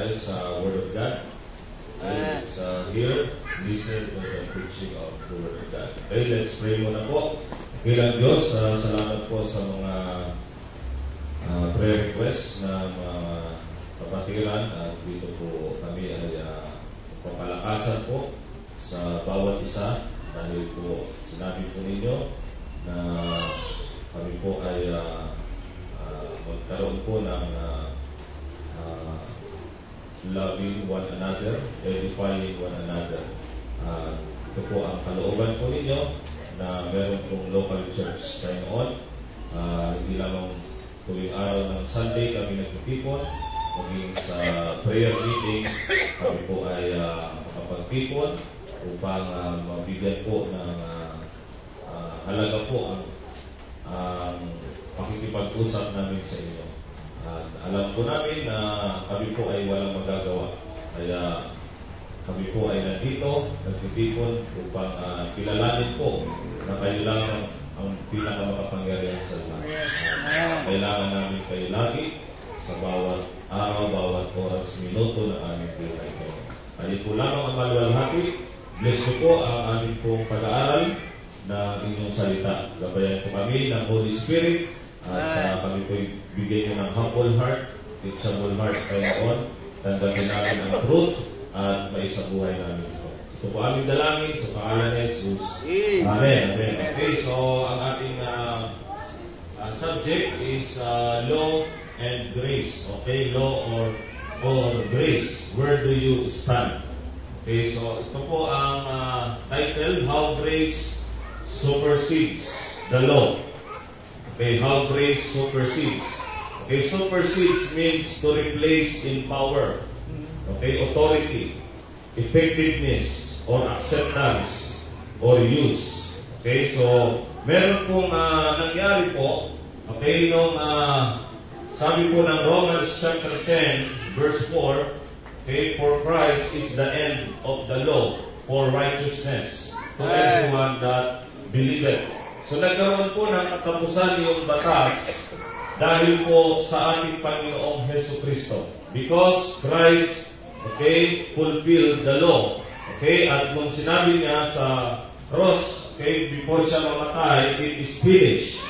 tayo sa Word of God. Let's hear, listen to the preaching of the Word of God. Okay, let's pray muna po. Bilang Diyos, salamat po sa mga prayer requests na mga kapatiran. At dito po kami ay papalakasan po sa bawat isa dahil po sinabi po ninyo na kami po ay magkaroon po ng loving one another, edifying one another. Ito po ang kalooban po ninyo na meron pong local church tayo noon. Hindi lamang tuwing araw ng Sunday kami nagtitipon, maging sa prayer meeting kami po ay makapagtipon upang mabigyan po ng halaga po ang pakikipag-usap namin sa inyo. Alam po namin na kami po ay walang magagawa. Kaya kami po ay nandito, nagtitipon upang kilalanin po na kailangan ang pinakamakapangyarihan sa lahat. Kailangan namin kayo lagi sa bawat araw, bawat oras, minuto ng aming buhay ko. Kaya po lamang ang maluwalhati. Bless ko po ang aming pong pag-aaral ng inyong salita. Gabayan po kami ng Holy Spirit at kami po bigay nyo ng humble heart, teachable heart kayo noon. Tanggapin namin ang truth at maisabuhay namin ito. Ito po aming dalangin sa pangalan ni Jesus. Amen. Amen. Okay, so ang ating subject is law and grace. Okay, law or grace. Where do you stand? Okay, so ito po ang title, How Grace Supersedes the Law. Okay, how grace supersedes. Okay, supersedes means to replace in power. Okay, authority, effectiveness, or acceptance, or use. Okay, so meron pong nangyari po. Okay, nung sabi po ng Romans chapter 10, verse 4, okay, for Christ is the end of the law for righteousness to everyone that believeth. So nagkaroon po ng katapusan yung batas dahil po sa ating Panginoong Hesus Kristo. Because Christ, okay, fulfilled the law. Okay, at nung sinabi niya sa cross, okay, before siya mamatay, it is finished.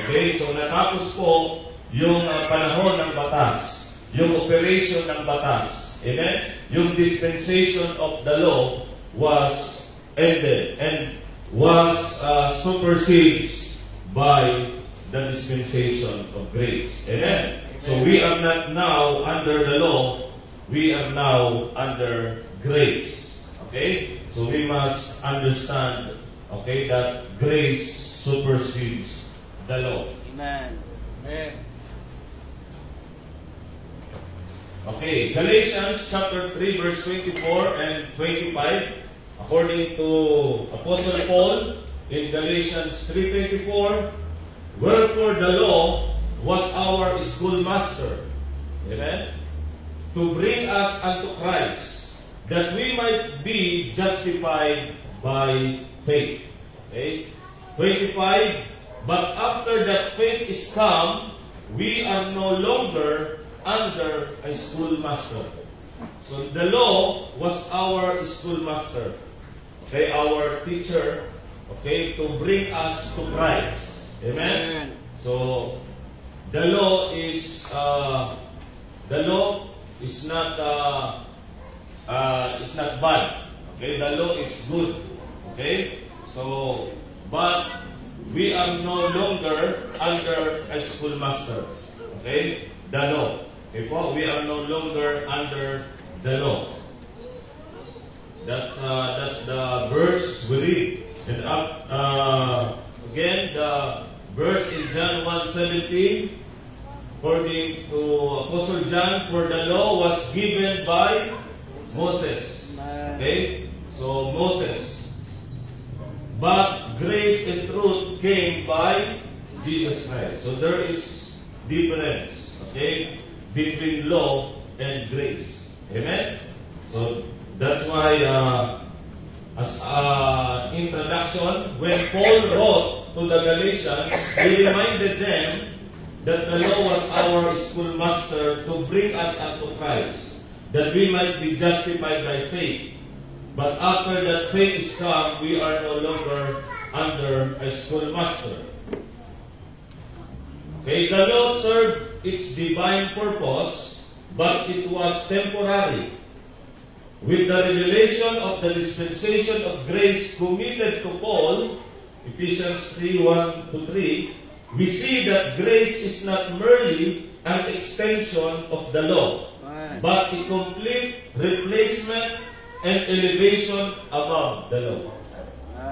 Okay, so natapos po yung panahon ng batas, yung operation ng batas. Amen? Yung dispensation of the law was ended and was supersedes by the dispensation of grace. Amen? So we are not now under the law, we are now under grace. Okay? So we must understand, okay, that grace supersedes the law. Amen. Amen. Okay, Galatians chapter 3 verse 24 and 25. According to Apostle Paul in Galatians 3:24, wherefore the law was our schoolmaster, amen, to bring us unto Christ, that we might be justified by faith. Okay? 25, but after that faith is come, we are no longer under a schoolmaster. So the law was our schoolmaster. Okay, our teacher, okay, to bring us to Christ. Amen? So, the law is not bad. Okay, the law is good. Okay, so, but we are no longer under a schoolmaster. Okay, the law. Okay po, we are no longer under the law. That's the verse we read. And again, the verse in John 1:17, according to Apostle John, for the law was given by Moses. Okay? So, Moses. But grace and truth came by Jesus Christ. So, there is difference, okay, between law and grace. Amen? So, that's why, as introduction, when Paul wrote to the Galatians, he reminded them that the law was our schoolmaster to bring us unto Christ. that we might be justified by faith. But after that faith is come, we are no longer under a schoolmaster. Okay, the law served its divine purpose, but it was temporary. With the revelation of the dispensation of grace committed to Paul, Ephesians 3:1-3, we see that grace is not merely an extension of the law, but a complete replacement and elevation above the law.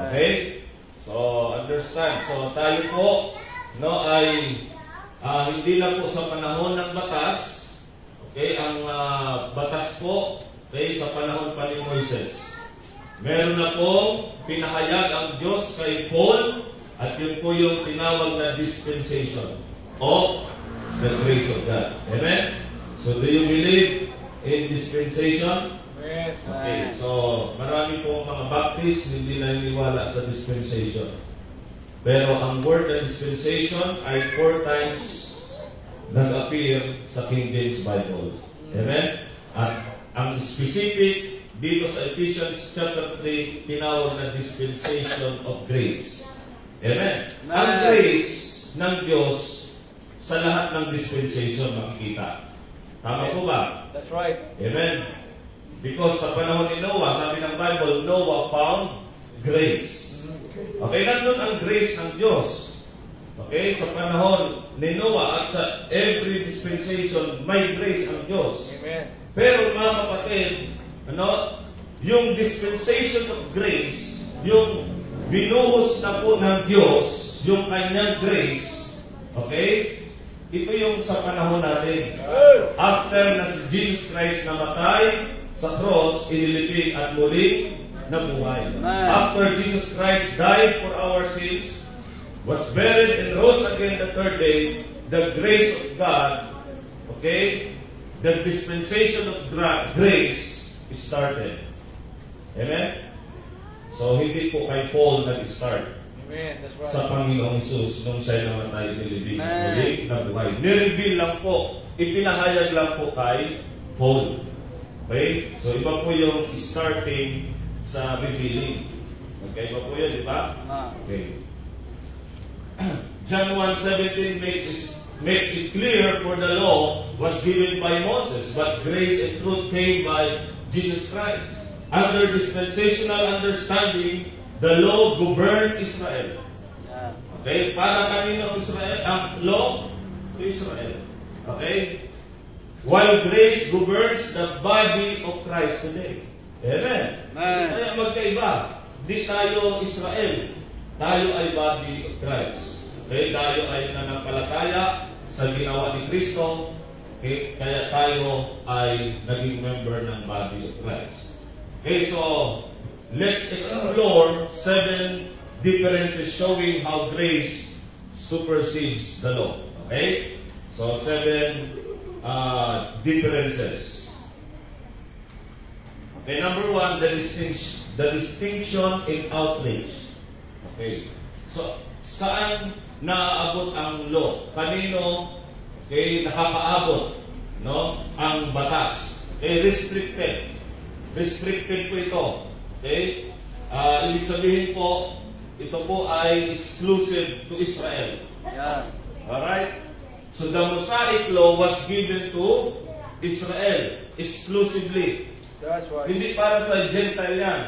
Okay? So, understand. So, tayo po, no, ay hindi na po sa panahon ng batas. Okay? Ang batas po, okay, sa panahon pa ni Moises. Meron na po pinahayag ang Diyos kay Paul, at yun po yung tinawag na dispensation of the grace of God. Amen? So, do you believe in dispensation? Okay, so marami po mga Baptist hindi naniniwala sa dispensation. Pero ang word na dispensation ay 4 times nag-appear sa King James Bible. Amen? At ang specific dito sa Ephesians chapter 3, tinawag na dispensation of grace. Amen? Ang grace ng Diyos sa lahat ng dispensation makikita. Tama po ba? That's right. Amen? Because sa panahon ni Noah, sabi ng Bible, Noah found grace. Okay, nandun ang grace ng Diyos. Okay, sa panahon ni Noah at sa every dispensation, may grace ang Diyos. Amen. Pero mga kapatid, yung dispensation of grace, yung binuhos na po ng Diyos, yung kanyang grace, okay, ito yung sa panahon natin. After na si Jesus Christ namatay sa cross, inilibing at muling nabuhay. After Jesus Christ died for our sins, was buried and rose again the third day, the grace of God, okay, the dispensation of grace started. Amen? So, hindi po kay Paul nag-start. Amen. That's right. Sa Panginoong Isus nung siya namatay, inilibing at muling nabuhay. Nireveal lang po, ipinahayag lang po kay Paul. Okay? So, iba po yung starting sa revealing. Okay? Iba po yun, di ba? Okay. John 1:17 makes it clear, for the law was given by Moses, but grace and truth came by Jesus Christ. Under dispensational understanding, the law governed Israel. Okay? Para kanino Israel? Ang law to Israel. Okay? While grace governs the body of Christ today. Amen? Kaya magkaiba. Di tayo Israel. Tayo ay body of Christ. Okay? Tayo ay nanampalataya sa ginawa ni Kristo. Okay? Kaya tayo ay naging member ng body of Christ. Okay, so let's explore 7 differences showing how grace supersedes the law. Okay? So 7 differences. Okay, number 1, the distinction in outreach. Okay. So, saan naaabot ang law? Kanino nakakaabot, no? Ang batas. Okay, restricted. Restricted po ito. Okay? Ibig sabihin po, ito po ay exclusive to Israel. Yeah. Alright? So the Mosaic law was given to Israel exclusively. That's right. Hindi para sa Gentile yan.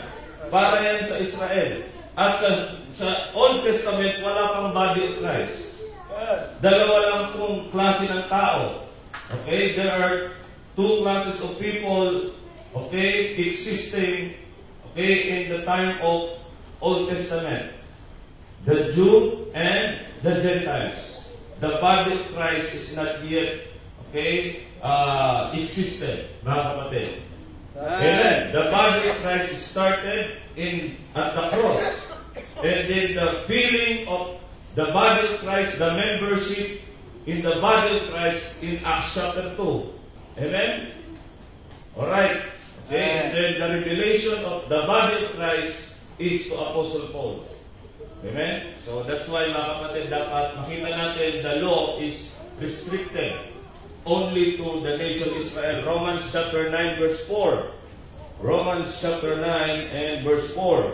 Para yan sa Israel. At sa Old Testament, wala pang body of Christ. Dalawa lang pong klase ng tao. Okay? There are 2 classes of people, okay, existing, okay, in the time of Old Testament. The Jew and the Gentiles. The body of Christ is not yet, okay, existed, mga kapatid. Amen. The body of Christ started at the cross. And then the feeling of the body of Christ, the membership in the body of Christ in Acts chapter 2. Amen? Alright. Okay. And then the revelation of the body of Christ is to Apostle Paul. Amen? So that's why, mga kapatid, dapat makita natin the law is restricted only to the nation Israel. Romans chapter 9 verse 4. Romans chapter 9 and verse 4.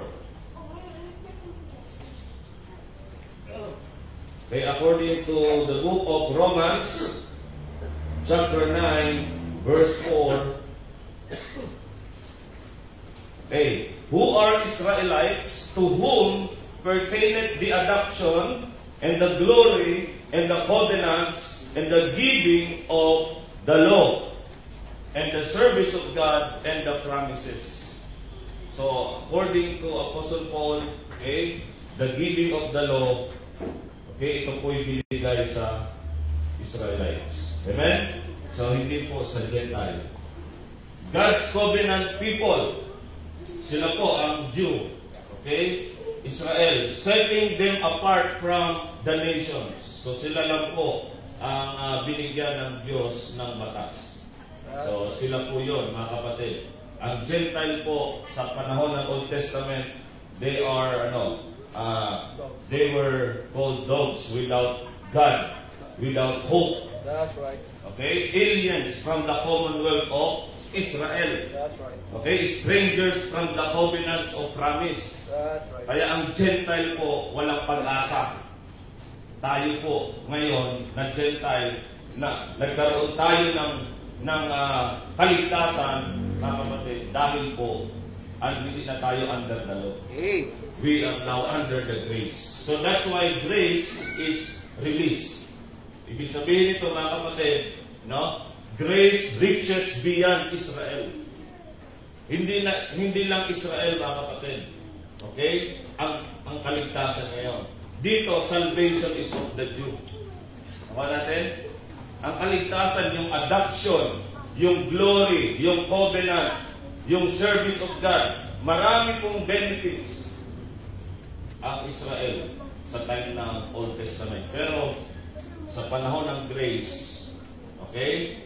Okay, according to the book of Romans chapter 9 verse 4. Okay, who are Israelites to whom pertaineth the adoption and the glory and the covenants and the giving of the law and the service of God and the promises. So, according to Apostle Paul, okay, the giving of the law, okay, ito po yung binigay sa Israelites. Amen? So, hindi po sa Gentile. God's covenant people, sila po ang Jew. Okay? Israel, setting them apart from the nations. So, sila lang po ang binigyan ng Diyos ng batas. So, sila po yun, mga kapatid. Ang Gentile po, sa panahon ng Old Testament, they were called dogs without God, without hope. That's right. Okay? Aliens from the commonwealth of Israel. That's right. Okay? Strangers from the covenants of promise. That's right. Kaya ang Gentile po, walang pag-asa. Tayo po, ngayon, na Gentile, na nagkaroon tayo ng kaligtasan, mga kapatid, dahil po, hindi na tayo under the law. Hey. We are now under the grace. So that's why grace is released. Ibig sabihin nito, mga kapatid, no? Grace reaches beyond Israel. Hindi lang Israel, mga kapatid. Okay? Ang kaligtasan ngayon. Dito, salvation is of the Jew. Nakuha natin? Ang kaligtasan, yung adoption, yung glory, yung covenant, yung service of God. Marami pong benefits ang Israel sa time ng Old Testament. Pero sa panahon ng grace, okay,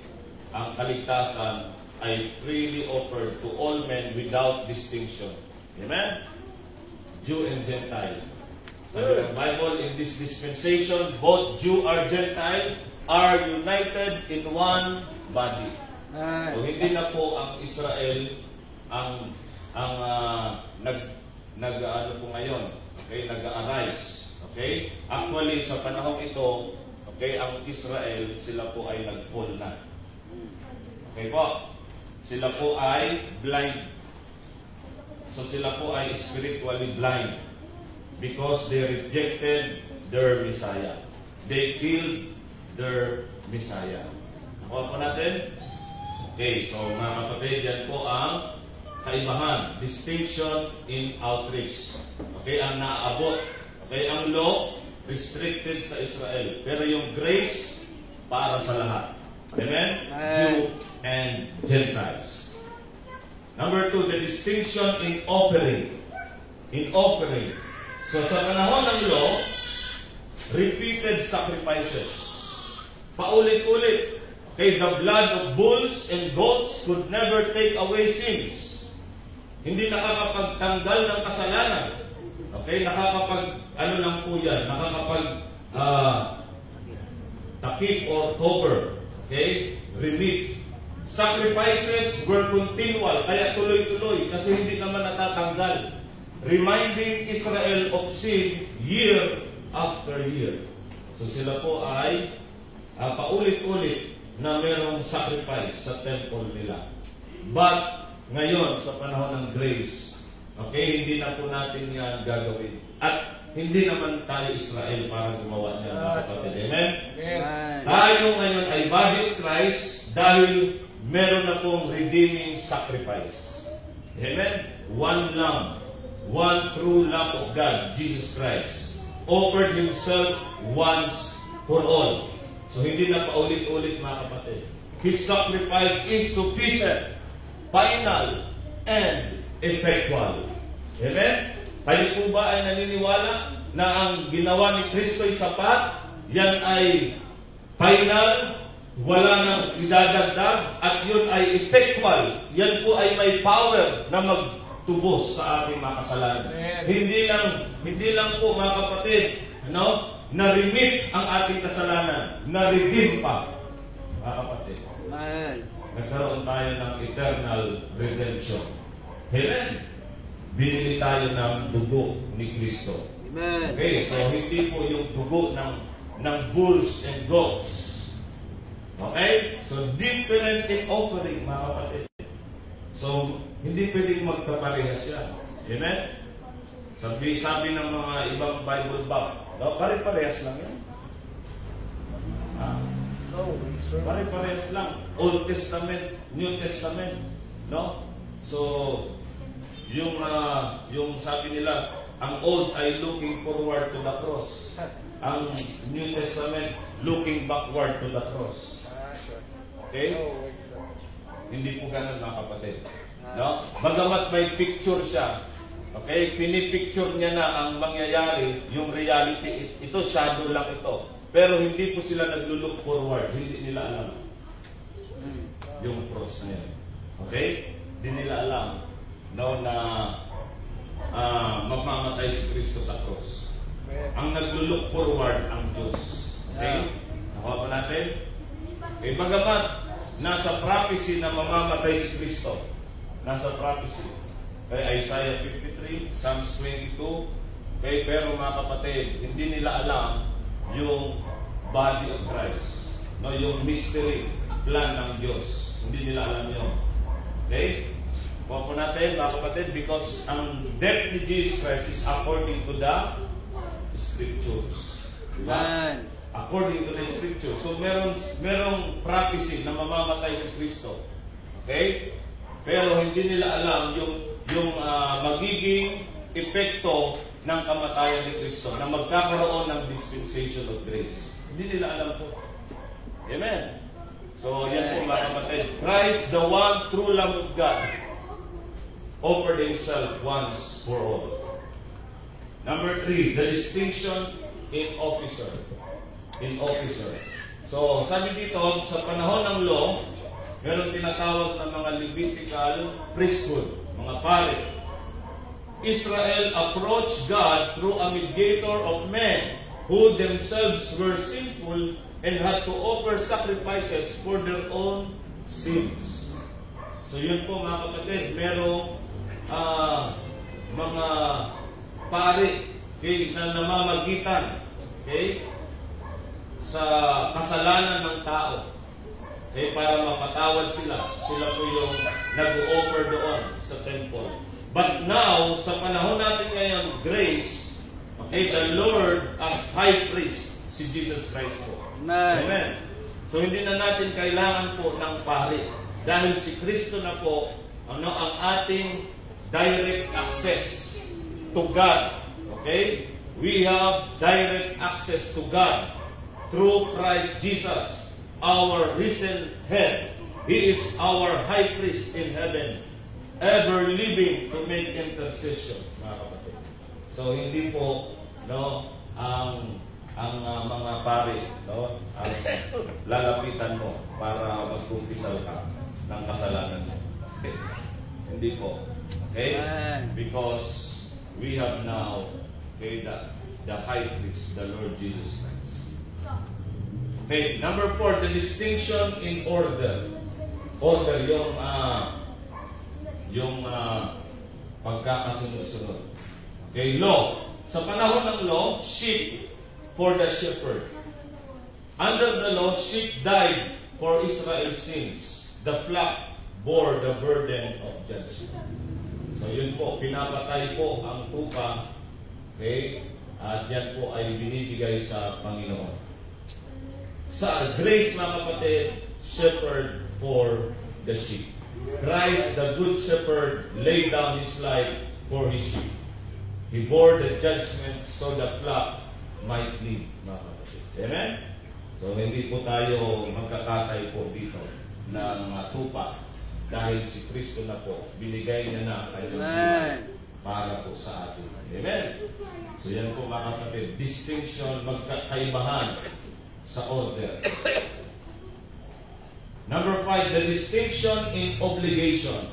ang kaligtasan ay freely offered to all men without distinction. Amen? Jew and Gentile. Sabi ng Bible, in this dispensation, both Jew or Gentile are united in one body. So hindi na po ang Israel ang nag-ano po ngayon, okay, nag-arise. Okay? Actually sa panahong ito, okay, ang Israel, sila po ay nag-fall na. Okay po? Sila po ay blind. So sila po ay spiritually blind because they rejected their Messiah. They killed their Messiah. Nakuha po natin? Okay, so mga kapatid, yan po ang kaibahan, distinction in outreach. Okay, ang naaabot. Okay, ang law, restricted sa Israel. Pero yung grace, para sa lahat. Amen? Jew and Gentiles. Number 2, the distinction in offering. In offering. So sa panahon ng law, repeated sacrifices. Paulit-ulit. Okay, the blood of bulls and goats could never take away sins. Hindi nakakapagtanggal ng kasalanan. Okay, ano lang po yan, takip or cover. Okay, remit. Sacrifices were continual, kaya tuloy-tuloy, kasi hindi naman natatanggal. Reminding Israel of sin year after year. So sila po ay paulit-ulit na merong sacrifice sa temple nila. But ngayon, sa panahon ng grace, okay, hindi na po natin yan gagawin. At hindi naman tayo Israel para gumawa niya, mga kapatid. Amen? Tayo ngayon ay body of Christ dahil meron na pong redeeming sacrifice. Amen? One lamb, one true lamb of God, Jesus Christ, offered Himself once for all. So hindi na paulit-ulit, mga kapatid. His sacrifice is sufficient, final, and effectual. Amen? Tayo po ba ay naniniwala na ang ginawa ni Kristo ay sapat? Yan ay final, wala nang idadagdag, at yun ay effectual. Yan po ay may power na magtubos sa ating mga kasalanan. Hindi lang po, mga kapatid, na-remit ang ating kasalanan, na-redeem pa. mga kapatid. Amen. Nagkaroon tayo ng eternal redemption. Amen. Binili tayo ng dugo ni Kristo. Amen. Okay, so hindi po yung dugo ng bulls and goats. Okay? So different in offering, mga kapatid. So, hindi pwedeng magkaparehas yan. Amen? Sabi ng mga ibang Bible bab, pare-parehas lang yan. No, sir. Pare-parehas lang. Old Testament, New Testament. No? So, yung sabi nila, ang Old ay looking forward to the cross. Ang New Testament, looking backward to the cross. Okay? Hindi po ganun, mga kapatid. No? Bagamat may picture siya, okay? Pinipicture niya na ang mangyayari, yung reality, ito shadow lang ito. Pero hindi po sila naglo-look forward. Hindi nila alam yung cross na yan. Okay? Hindi nila alam, no, na mamamatay si Kristo sa cross. Ang naglo-look forward ang Diyos. Okay? Nakuha pa natin? Okay, bagamat nasa prophecy na mamamatay si Kristo. Nasa prophecy. Kay Isaiah 53, Psalms 22. Okay, pero mga kapatid, hindi nila alam yung body of Christ. No, yung mystery plan ng Diyos. Hindi nila alam yun. Okay? Kuha po natin, mga kapatid, because ang death ni Jesus Christ is according to the Scriptures. Diba? According to the Scripture. So, merong prophecy na mamamatay si Kristo. Okay? Pero hindi nila alam yung magiging epekto ng kamatayan ni Kristo na magkakaroon ng dispensation of grace. Hindi nila alam po. Amen? So, yan po mga kapatid. Christ, the one true Lamb of God, offered Himself once for all. Number 3, the distinction in officer. So, sabi dito, sa panahon ng law, meron tinatawag ng mga Levitical priesthood, mga pare. Israel approached God through a mediator of men who themselves were sinful and had to offer sacrifices for their own sins. So, yun po mga kapatid, merong mga pare na namamagitan, okay, sa kasalanan ng tao. Okay, para mapatawad sila. Sila po yung nag-offer doon sa temple. But now, sa panahon natin ngayon, grace, okay, the Lord as High Priest, si Jesus Christ po. Amen. Amen. So, hindi na natin kailangan po ng pare. Dahil si Kristo na po, ang ating direct access to God. Okay? We have direct access to God through Christ Jesus, our risen head. He is our high priest in heaven, ever living to make intercession, mga kapatid. So, hindi po, no, ang mga pare, no, ang lalapitan mo para magkumpisal ka ng kasalanan mo. Okay. Hindi po. Okay? Because we have now, okay, the high priest, the Lord Jesus Christ. Okay, number 4, the distinction in order. Order, yung pagkakasunod-sunod. Okay, law. Sa panahon ng law, sheep for the shepherd. Under the law, sheep died for Israel's sins. The flock bore the burden of judgment. So yun po, pinapatay po ang tupa. Okay? At yan po ay binibigay sa Panginoon. Sa grace, mga kapatid, shepherd for the sheep. Christ, the good shepherd, laid down His life for His sheep. He bore the judgment so the flock might live, mga kapatid. Amen? So, hindi po tayo magkakatay po dito ng tupa dahil si Kristo na po, binigay niya na ang kanyang buhay para po sa atin. Amen? So, yan po mga kapatid. Distinction, magkakaibahan sa order. Number 5, the distinction in obligation.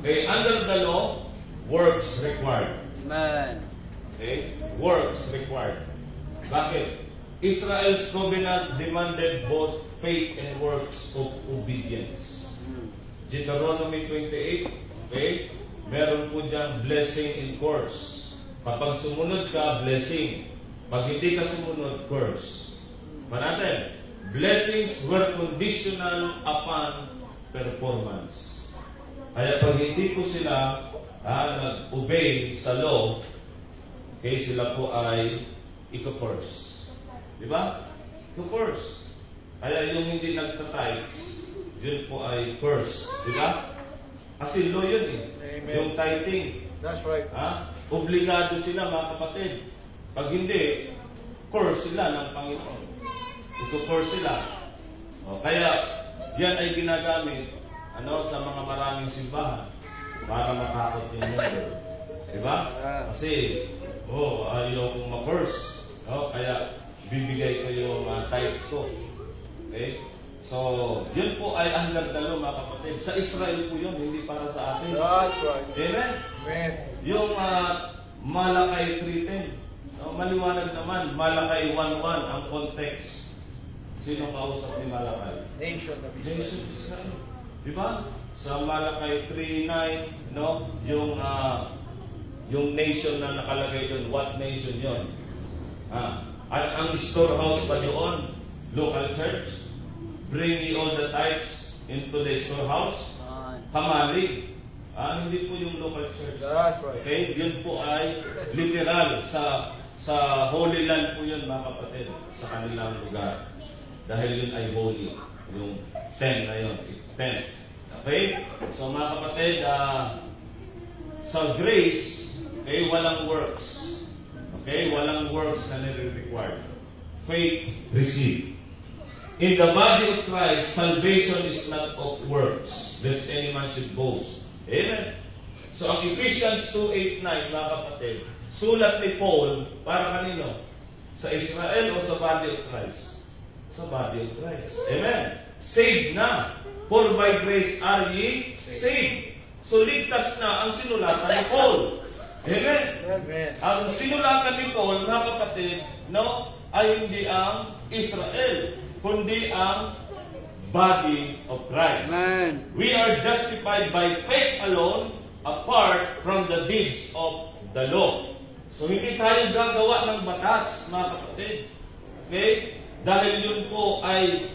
Okay, under the law, works required. Amen. Okay, works required. Bakit? Israel's covenant demanded both faith and works of obedience. Deuteronomy 28, okay? Meron po dyan blessing in curse. Kapag sumunod ka, blessing. Pag hindi ka sumunod, curse. Manatid, blessings were conditional upon performance. Kaya pag hindi po sila nag-obey sa law, okay, sila po ay iko-curse. Di ba? Iko-curse. Kaya yung hindi nagtatites, yun po ay curse. Di ba? Kasi law yun eh. Amen. Yung tithing. That's right. Obligado sila mga kapatid. Pag hindi, curse sila ng Panginoon. Iko-curse sila. Kaya yan ay ginagamit sa mga maraming simbahan para matakot yung member. Diba? Kasi, ayaw kong ma-curse. Kaya, bibigay ko yung tithes ko. Okay? So, yun po ay under the law, mga kapatid. Sa Israel po yun, hindi para sa atin. That's right. Amen? Amen. Yung Malakay 3:10. Maliwanag naman, Malakay 1:1 ang context. Sino kausap ni Malakay? Nation of Israel. Nation of Israel. Diba? Sa Malakay 3:9, yung nation na nakalagay doon, what nation yun? Ang storehouse ba doon? Local church? Bring ye all the tithes into the storehouse? Kamalig. Hindi po yung local church. That's right. Okay? Yun po ay literal sa Holy Land po yun, mga kapatid, sa kanilang lugar. Dahil yun ay holy. Yung 10 na yun. 10. Okay? So mga kapatid, sa grace, okay, walang works. Okay? Walang works na nire-required. Faith, receive. In the body of Christ, salvation is not of works, lest any man should boast. Amen? So ang Ephesians 2:8-9, mga kapatid, sulat ni Paul, para kanino? Sa Israel o sa body of Christ? Sa body of Christ. Amen? Saved na. For by grace are ye saved. So ligtas na ang sinulatan ni Paul. Amen? Amen. Ang sinulatan ni Paul, mga kapatid, ay hindi ang Israel, kundi ang body of Christ. Amen. We are justified by faith alone, apart from the deeds of the law. So hindi tayo gagawa ng batas, mga kapatid. Okay? Dahil yun po ay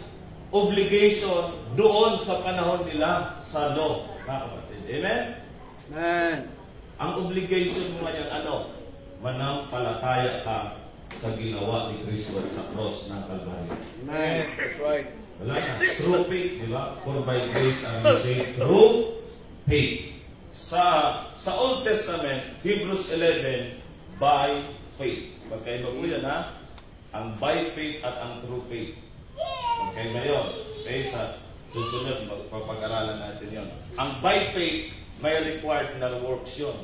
obligation doon sa panahon nila sa law, mga kapatid. Amen? Amen. Ang obligation mo ngayon, manampalataya ka sa ginawa ni Kristo sa cross ng Kalbaryo. Amen. That's right. Wala na. Through faith, di ba? For by grace are we saved through faith. Sa Old Testament, Hebrews 11, by faith. Magkaiba po yan, ha? Ang by faith at ang true faith. Magkaiba yun. Okay, sa susunod, magpapag-aralan natin yun. Ang by faith, may required na works yun.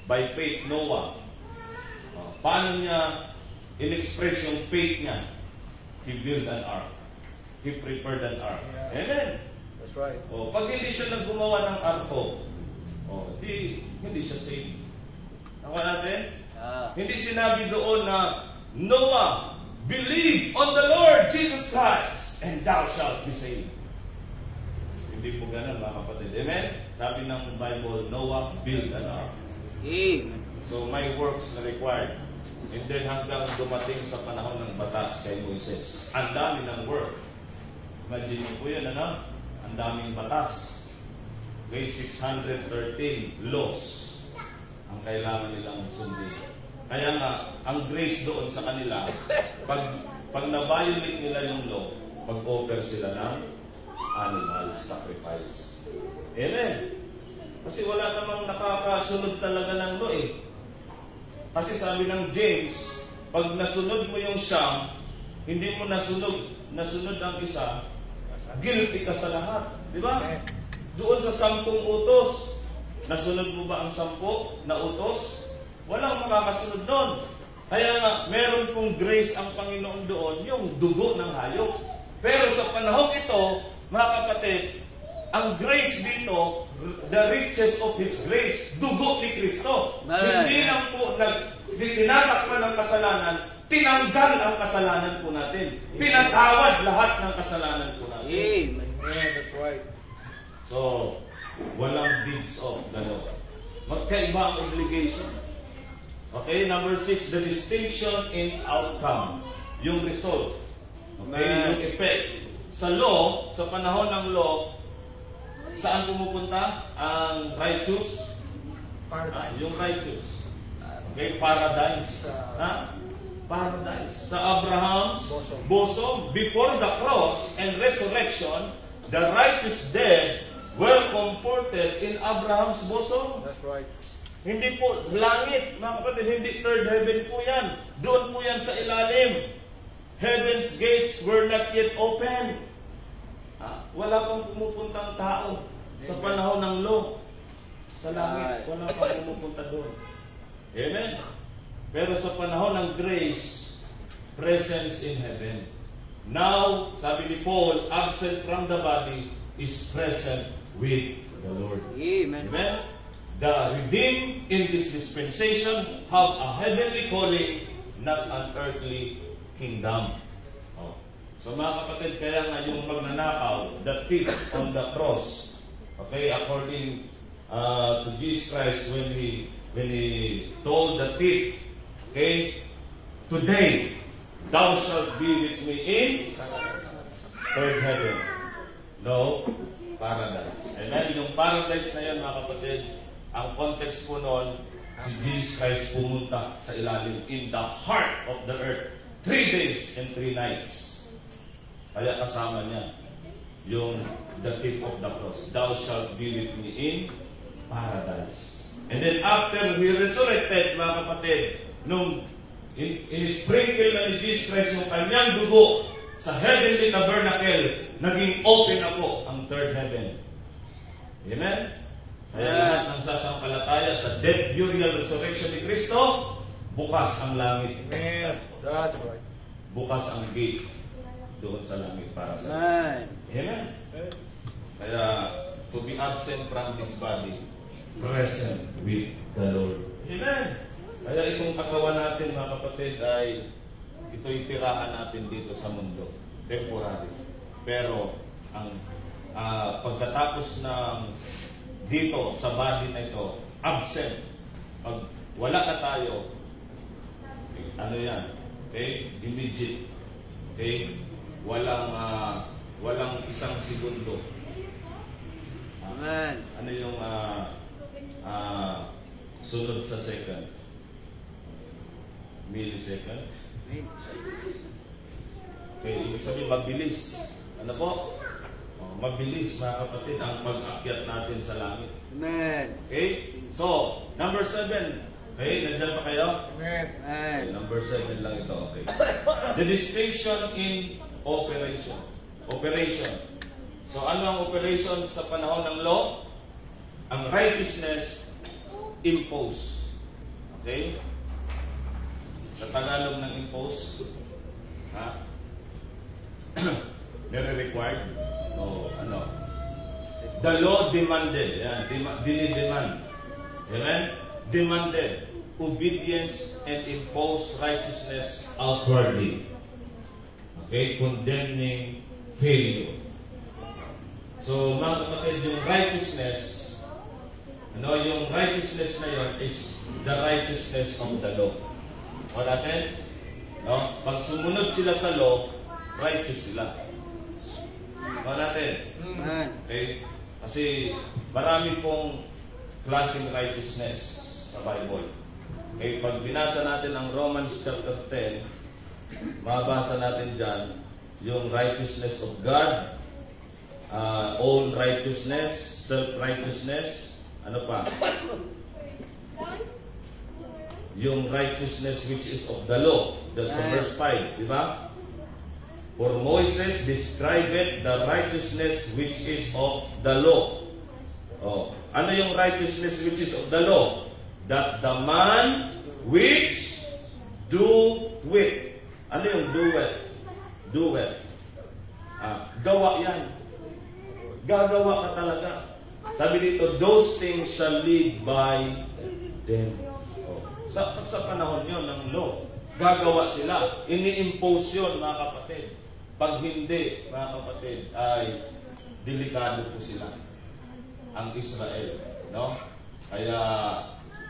By faith, Noah. Paano niya in-express yung faith niya? He built an ark. He prepared an ark. Yeah. Amen. That's right. Pag hindi siya naggumawa ng arko, hindi siya safe. Ako natin? Hindi sinabi doon na, Noah, believe on the Lord Jesus Christ, and thou shalt be saved. Hindi po ganun, mga kapatid. Amen? Sabi ng Bible, Noah built an ark. Amen. So, may works na required. And then hanggang dumating sa panahon ng batas kay Moises. Ang dami ng work. Imagine mo po yun, Ang daming batas. May 613 laws ang kailangan nilang sundin. Kaya nga, ang grace doon sa kanila, pag na-violate nila yung law, mag-offer sila ng animal sacrifice. Amen. Kasi wala namang nakakasunod talaga ng law eh. Kasi sabi ng James, pag nasunod mo yung siyam, hindi mo nasunod ang isa, guilty ka sa lahat. Di ba? Doon sa 10 utos, nasunod mo ba ang 10 na utos? Walang makakasunod doon. Kaya nga, meron pong grace ang Panginoon doon, yung dugo ng hayop. Pero sa panahon ito, mga kapatid, ang grace dito, the riches of His grace, dugo ni Kristo. Hindi lang po tinatakpan ng kasalanan, tinanggal ang kasalanan po natin. Pinatawad lahat ng kasalanan po natin. Amen. That's right. So, walang deeds of the law. Magkaiba ang obligation. Okay, number 6, the distinction in outcome. Yung result. Okay, yung effect. Sa law, sa panahon ng law, saan pumupunta ang righteous? Paradise. Yung righteous. Okay, paradise. Paradise. Sa Abraham's bosom, before the cross and resurrection, the righteous dead were comforted in Abraham's bosom. That's right. Hindi po langit, mga kapatid, hindi third heaven po yan. Doon po yan sa ilalim. Heaven's gates were not yet open. Wala pang pumupuntang tao sa panahon ng law. Sa langit, wala pang pumupunta doon. Amen? Pero sa panahon ng grace, presence in heaven. Now, sabi ni Paul, absent from the body is present with the Lord. Amen. Amen? The redeemed in this dispensation have a heavenly calling, not an earthly kingdom. So mga kapatid, kaya nga yung magnanakaw, the thief on the cross, okay, according to Jesus Christ, when he told the thief, okay, today thou shalt be with me in third heaven. No, paradise. Amen? Yung paradise na yan, mga kapatid, ang context po noon, si Jesus Christ pumunta sa ilalim, in the heart of the earth, 3 days and 3 nights. Kaya kasama niya yung the thief of the cross. Thou shalt be with me in paradise. And then after we resurrected, mga kapatid, nung in-sprinkle na ni Jesus Christ yung kanyang dugo sa heavenly tabernacle, naging open na po ang third heaven. Amen? Kaya lahat ng sasampalataya sa death, burial, resurrection ni Kristo, bukas ang langit. Amen. That's right. Bukas ang gate doon sa langit para sa Amen. Amen? Kaya, to be absent from this body, present with the Lord. Amen? Kaya itong katawan natin, mga kapatid, ay ito'y tirahan natin dito sa mundo. Temporary. Pero, ang pagkatapos ng dito sa body na ito, absent. Pag wala na tayo, ano yan? Okay? Immediate. Okay? Walang isang segundo. Amen. Ano yung sunod sa second? Millisecond? Okay, ibig sabihin mabilis. Ano po? Mabilis, mga kapatid, ang pag-akyat natin sa langit. Amen. Okay? So, number 7. Okay, nandiyan pa kayo? Amen. Okay, number 7 lang ito. Okay. The distinction in operation. Operation. So, ano ang operation sa panahon ng law? Ang righteousness impose. Okay? Sa Tagalog ng impose, nire-required. O, ano? The law demanded. Yan, dinidemand. Amen? Demanded obedience and imposed righteousness outwardly. Okay? Condemning failure. So, mga kapatid, yung righteousness, yung righteousness na yun is the righteousness of the law. O natin? No? Pag sumunod sila sa law, righteous sila. O natin? Amen. Okay? Kasi marami pong klaseng righteousness sa Bible. Okay? Pag binasa natin ang Romans chapter 10, mabasa natin dyan yung righteousness of God, own righteousness, self-righteousness, ano pa? Yung righteousness which is of the law. That's verse 5, di ba? For Moses described the righteousness which is of the law. Oh, ano yung righteousness which is of the law? That the man which do with. Ano yung do with? Do with. Gawa yan. Gagawa ka talaga. Sabi dito, those things shall live by them. Oh. Sa panahon yun ng law, gagawa sila. Ini-impose yun, mga kapatid. Pag hindi, mga kapatid, ay delikado po sila. Ang Israel. No? Kaya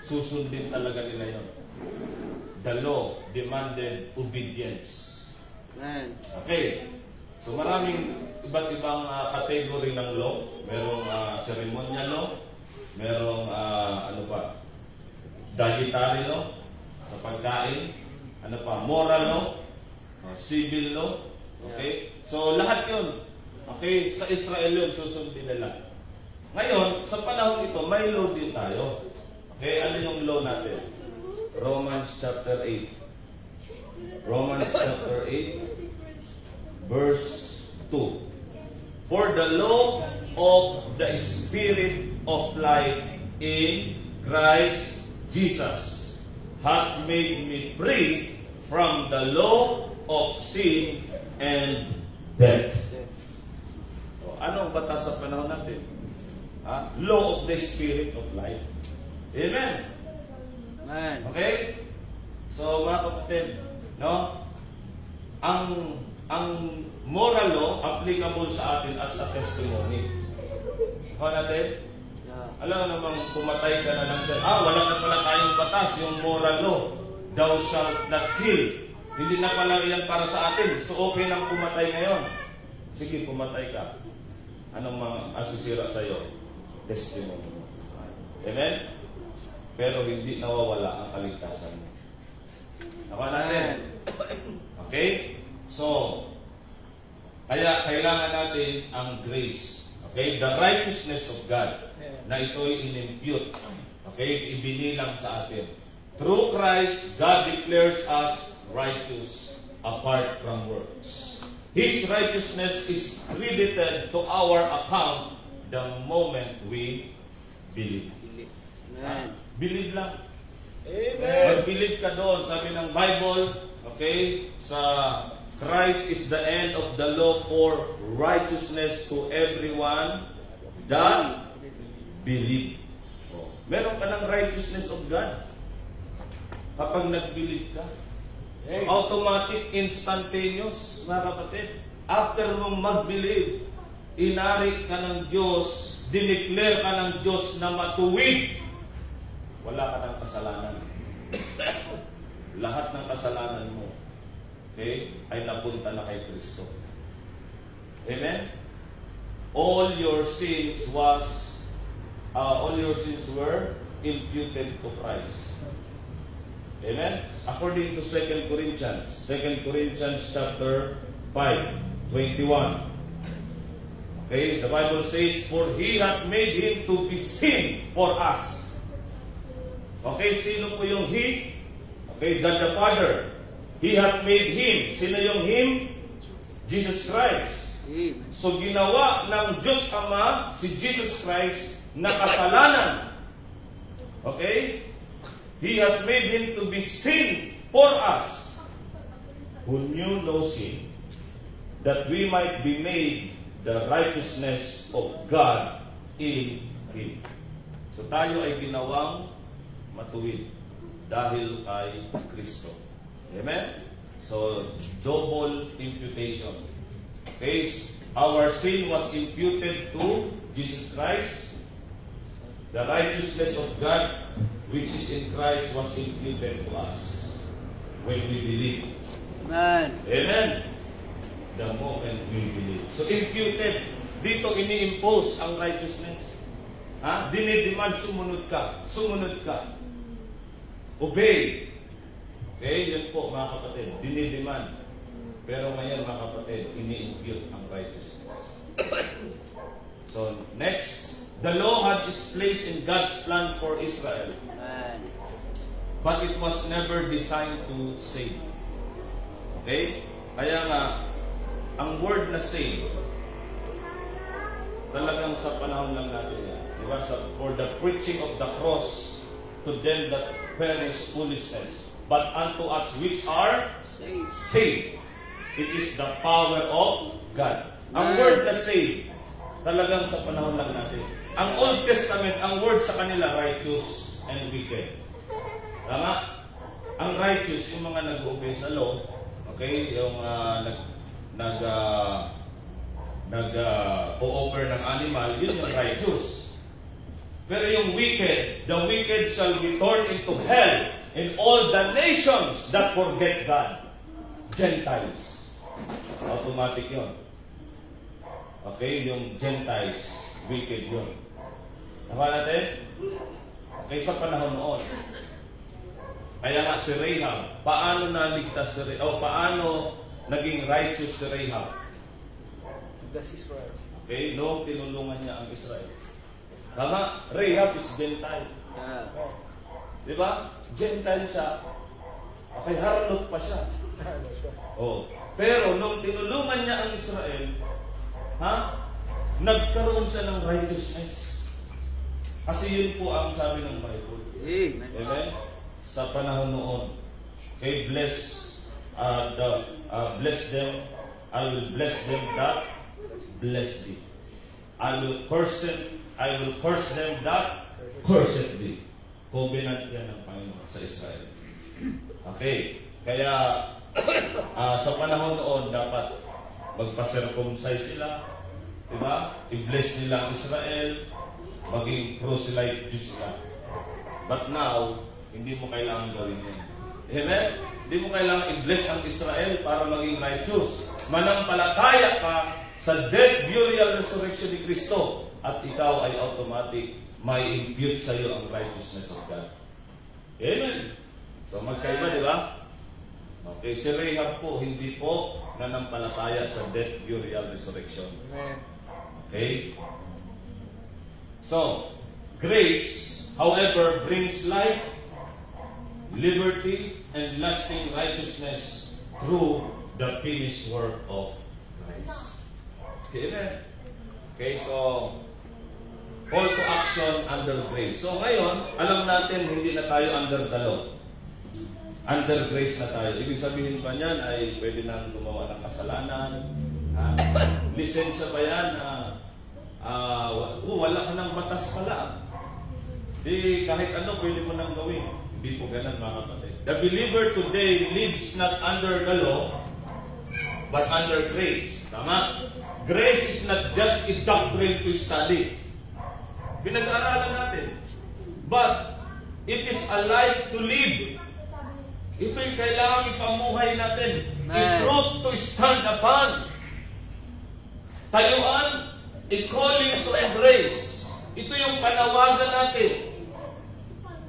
susundin talaga nila yun. The law demanded obedience. Amen. Okay. So maraming iba't ibang category ng law. Merong ceremonial law. Merong ano pa? Dietary law. Sa pagkain. Ano pa? Moral law. Civil law. Okay? So lahat yun. Okay? Sa Israel yun, susundin nila. Ngayon, sa panahon ito, may law din tayo. Okay? Ano yung law natin? Romans chapter 8. Romans chapter 8, verse 2. For the law of the Spirit of life in Christ Jesus hath made me free from the law of sin and death. O, anong batas sa panahon natin? Law of the Spirit of life. Amen. Amen. Okay? So, mga kapatid, no? Ang moral law applicable sa atin as a testimony. Kung natin? Yeah. Alam namang pumatay ka na lang din. Wala na pala tayong batas, yung moral law. Thou shalt not kill. Hindi na pala yan para sa atin. So, okay nang pumatay ngayon. Sige, pumatay ka. Anong mga asisira sa'yo? Testimony. Amen? Pero hindi nawawala ang kaligtasan mo. Ako natin. Okay? So, kaya kailangan natin ang grace. Okay? The righteousness of God na ito'y inimpute. Okay? Ibinilang sa atin. Through Christ, God declares us righteous apart from works. His righteousness is credited to our account the moment we believe. Amen. Believe lang. Amen. Mag-believe ka doon. Sabi ng Bible, okay, sa Christ is the end of the law for righteousness to everyone that believe. Meron ka ng righteousness of God kapag nag-believe ka. So, automatic, instantaneous, mga kapatid. After mong mag-believe, inari ka ng Diyos, dineclare ka ng Diyos na matuwid. Wala ka ng kasalanan. Lahat ng kasalanan mo, okay, ay napunta na kay Kristo. Amen? All your sins were imputed to Christ. Amen? According to 2 Corinthians chapter 5:21. Okay, the Bible says, for He hath made Him to be sin for us. Okay, sino po yung He? Okay, God the Father. He hath made Him. Sino yung Him? Jesus Christ. So ginawa ng Diyos Ama si Jesus Christ na kasalanan. Okay? He hath made Him to be sin for us, who knew no sin, that we might be made the righteousness of God in Him. So tayo ay ginawang matuwid dahil kay Kristo. Amen? So, double imputation. Okay? Our sin was imputed to Jesus Christ. The righteousness of God, which is in Christ, was imputed to us when we believe. Amen. Amen? The moment we believe. So, imputed. Dito ini-impose ang righteousness. Dinidemand, sumunod ka. Sumunod ka. Obey. Okay, yan po mga kapatid. Dinidemand. Pero ngayon mga kapatid, ini-impute ang righteousness. So, next. The law had its place in God's plan for Israel. Amen. But it was never designed to save. Okay? Kaya nga, ang word na save, talagang sa panahon lang natin yan. Diba? For the preaching of the cross to them that perish foolishness, but unto us which are saved. It is the power of God. Ang word na save, talagang sa panahon lang natin. Ang Old Testament, ang word sa kanila, righteous and wicked. Tama? Ang righteous, yung mga nag-obey sa law, okay, yung nag-o-offer ng animal, yun yung righteous. Pero yung wicked, the wicked shall be thrown into hell in all the nations that forget God. Gentiles. Automatic yun. Okay, yung Gentiles, wicked yun. Tama natin? Okay, sa panahon noon. Kaya nga si Rahab, paano naligtas si Rahab? O paano naging righteous si Rahab? That's Israel. Okay, no, tinulungan niya ang Israel. Tama, Rahab is Gentile. Yeah. Di ba? Gentile siya. Okay, harlot pa siya. Oh. Pero nung tinulungan niya ang Israel, nagkaroon siya ng righteousness. Kasi yun po ang sabi ng Bible. Amen. Amen? Sa panahon noon. Okay, bless them. I will bless them that bless thee. I will curse them that curse thee. Covenant yan ng Panginoon sa Israel. Okay, kaya sa panahon noon dapat magpa-circumcise sila, diba? I-bless nila ang Israel, maging proselyte Jews sila. But now, hindi mo kailangan gawin yan. Amen? Hindi mo kailangan i-bless ang Israel para maging righteous. Manampalataya ka sa death, burial, resurrection ni Kristo at ikaw ay automatic may impute sa iyo ang righteousness of God. Amen? So magkaiba, di ba? Okay, si Rahab po, hindi po nanampalataya sa death, burial, resurrection. Amen. Okay? So, grace, however, brings life, liberty, and lasting righteousness through the finished work of Christ. Amen? Okay, so, call to action under grace. So, ngayon, alam natin, hindi na tayo under the law. Under grace na tayo. Ibig sabihin pa niyan ay pwede nang gumawa ng kasalanan. Lisensya pa yan. Wala ka ng batas pala. Di kahit ano pwede mo nang gawin. Hindi po ganun, mga kapatid. The believer today lives not under the law, but under grace. Tama? Grace is not just a doctrine to study. Pinag-aaralan natin. But it is a life to live. Ito'y kailangan ipamuhay natin. A truth to stand upon. Tayuan, a calling to embrace. Ito yung panawagan natin.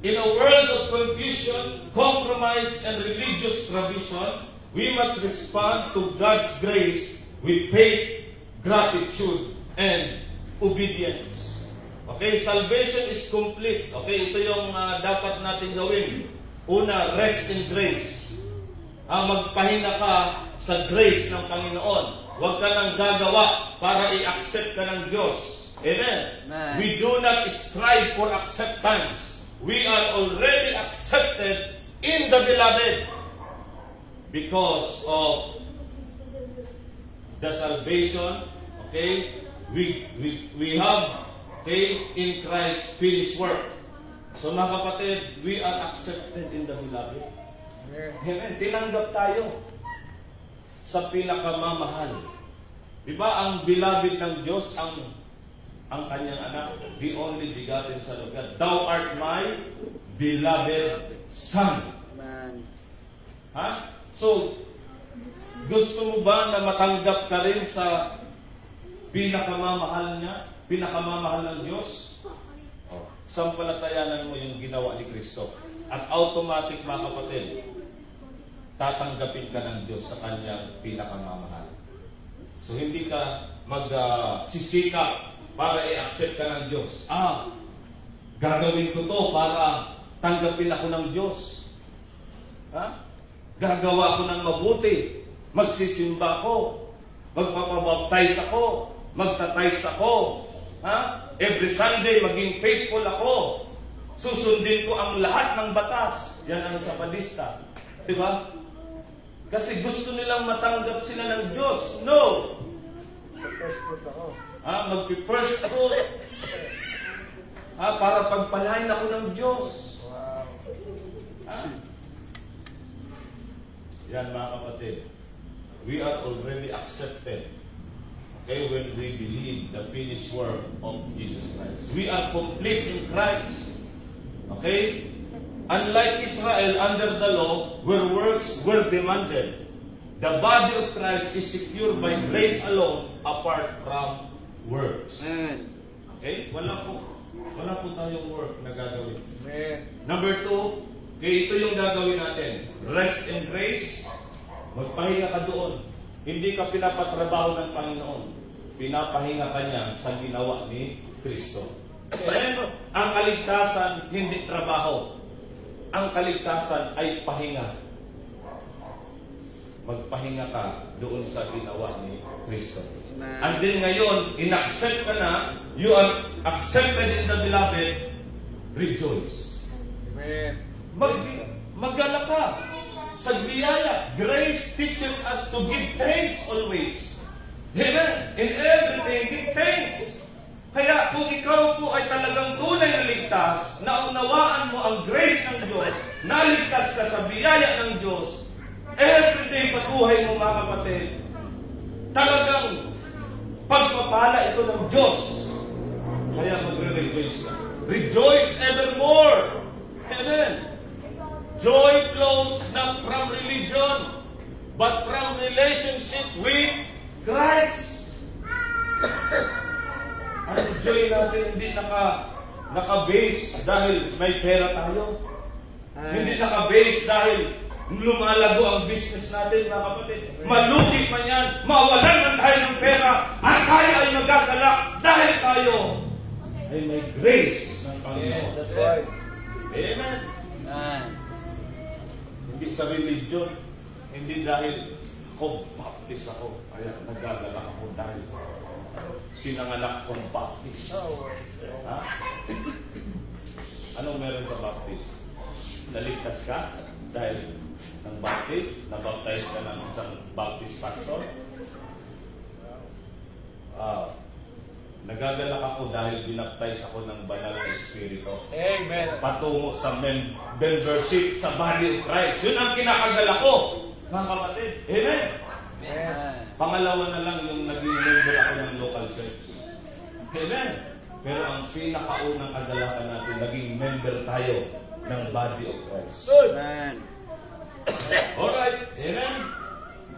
In a world of confusion, compromise, and religious tradition, we must respond to God's grace with faith, gratitude, and obedience. Okay, salvation is complete. Okay, ito yung dapat natin gawin. Una, rest in grace. Magpahinga ka sa grace ng Panginoon. Huwag ka nang gagawa para i-accept ka ng Diyos. Amen? Amen. We do not strive for acceptance. We are already accepted in the Beloved because of the salvation. Okay, we have in Christ finished work. So mga kapatid, we are accepted in the Beloved. Amen. Tinanggap tayo sa pinakamamahal. Diba ang beloved ng Diyos ang kanyang anak, the only begotten Son of God. Thou art my beloved Son. Amen. So, gusto mo ba na matanggap ka rin sa pinakamamahal niya, pinakamamahal ng Diyos? Sampalatayanan mo yung ginawa ni Kristo. At automatic, mga kapatid, tatanggapin ka ng Diyos sa kanyang pinakamamahal. So, hindi ka magsisikap para i-accept ka ng Diyos. Gagawin ko to para tanggapin ako ng Diyos. Gagawa ako ng mabuti. Magsisimba ako. Magpapabaptize ako. Magtatize ako. Every Sunday, maging faithful ako. Susundin ko ang lahat ng batas. Yan ang sapadista. Diba? Kasi gusto nilang matanggap sila ng Diyos. No! First fruit ako. Magpi-first fruit. Para pagpalain ako ng Diyos. Wow. Yan mga kapatid. We are already accepted. Okay, when we believe the finished work of Jesus Christ. We are complete in Christ. Okay? Unlike Israel under the law, where works were demanded, the body of Christ is secured by grace alone, apart from works. Amen. Okay? Wala po tayong work na gagawin. Amen. Number 2, okay, ito yung gagawin natin. Rest in grace. Magpahinga ka doon. Hindi ka pinapatrabaho ng Panginoon. Pinapahinga ka niya sa ginawa ni Kristo. Amen? Ang kaligtasan, hindi trabaho. Ang kaligtasan ay pahinga. Magpahinga ka doon sa ginawa ni Kristo. Amen. And then ngayon, in-accept ka na, you are accepted in the beloved, rejoice. Amen. Maggalak ka sa biyaya. Grace teaches us to give thanks always. Amen. In everything, give thanks. Kaya kung ikaw po ay talagang tunay na ligtas, naunawaan mo ang grace ng Diyos, naligtas ka sa biyaya ng Diyos, everyday sa buhay mo mga kapatid, talagang pagpapala ito ng Diyos. Kaya magre-rejoice ka. Rejoice evermore. Amen. Joy flows not from religion, but from relationship with Christ. Ang joy natin hindi naka-base dahil may pera tayo. Hindi naka-base dahil lumalago ang business natin, mga kapatid. Malugi man yan, mawalan man tayo ng pera, at tayo ay magagalak dahil tayo ay may grace ng Panginoon. That's right. Amen. Amen. Hindi sa religion, hindi dahil ako baptist ako, kaya nagagalak ako dahil pinanganak kong baptist. Ha? Anong meron sa baptist? Naligtas ka dahil ng baptist? Nabaptize ka ng isang baptist pastor? Nagagalak ako dahil binaptize ako ng banal na espiritu. Amen. Patungo sa membership sa body of Christ. Yun ang kinakagalak ko, mga kapatid. Amen? Amen. Pangalawa na lang yung naging member ako ng local church. Amen? Pero ang pinakaunang kagalakan natin, naging member tayo ng body of Christ. Amen. Alright, amen?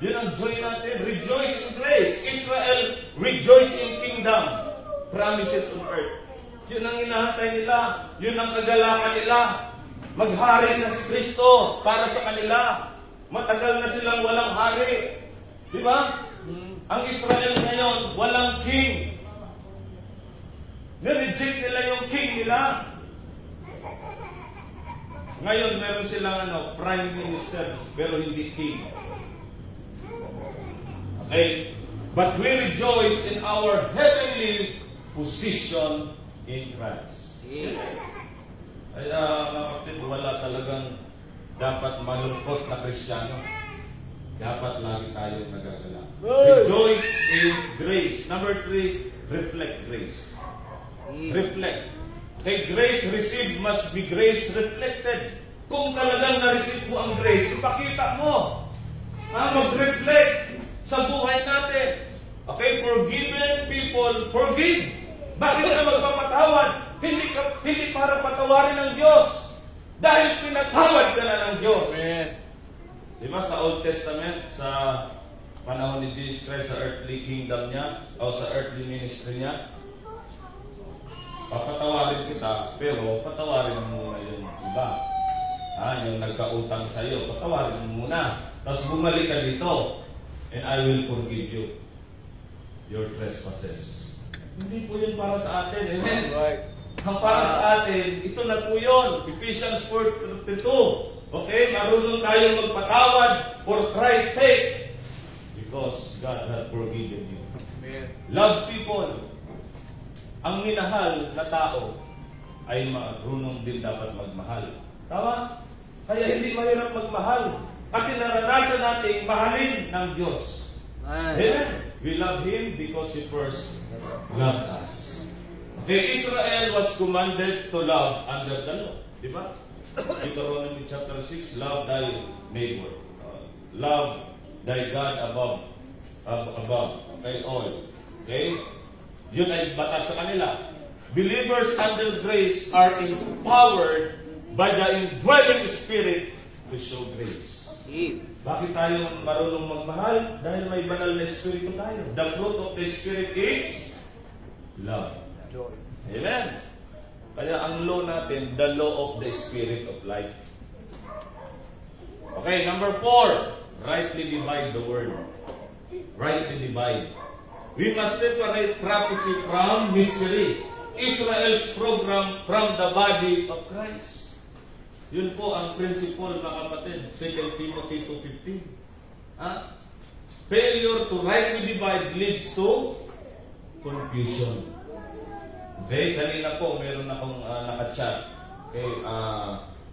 Yun ang joy natin. Rejoice in grace. Israel, rejoice in kingdom. Promises on earth. Yun ang inahantay nila. Yun ang kagalakan nila. Maghari na si Kristo para sa kanila. Matagal na silang walang hari. Di ba? Ang Israel ngayon, walang king. Nireject nila yung king nila. Ngayon, meron silang prime minister, pero hindi king. Okay? But we rejoice in our heavenly position in Christ. Kaya, kapatid, wala talagang dapat malungkot na Kristiyano. Dapat lagi tayo nagagalak. Rejoice in grace. Number 3, reflect grace. Reflect. Okay, grace received must be grace reflected. Kung talagang na-receive mo ang grace, ipakita mo. Mag-reflect sa buhay natin. Okay, forgiven people, forgive. Bakit ka magpapatawad? Hindi para patawarin ng Diyos. Dahil pinatawad ka na ng Diyos. Diba sa Old Testament, sa panahon ni Jesus Christ, sa earthly kingdom niya, o sa earthly ministry niya, papatawarin kita, pero patawarin mo muna yung iba. Yung nagkautang sa iyo, patawarin mo muna. Tapos bumalik ka dito, and I will forgive you your trespasses. Hindi po yun para sa atin. Amen? Right. Ang para sa atin, ito na po yun. Ephesians 4:32. Okay? Marunong tayong magpatawad for Christ's sake. Because God had forgiven you. Amen. Love people. Ang minahal na tao ay marunong din dapat magmahal. Tama? Kaya hindi mahirap magmahal. Kasi naranasan natin mahalin ng Diyos. Amen. We love Him because He first loved us. Okay, Israel was commanded to love under the law. Diba? Deuteronomy chapter 6, love thy neighbor. love thy God above. Okay, all. Okay? Yun ay batas sa kanila. Believers under grace are empowered by the indwelling Spirit to show grace. Bakit tayo marunong magmahal? Dahil may banal na Espiritu tayo. The fruit of the Spirit is love. Joy. Amen. Kaya ang law natin, the law of the Spirit of life. Okay, number 4. Rightly divide the word. Rightly divide. We must separate prophecy from mystery. Israel's program from the body of Christ. Yun po ang principle, mga kapatid. 2 Timothy 2:15. Failure to rightly divide leads to confusion. Okay, kanina po, meron akong nakachat kay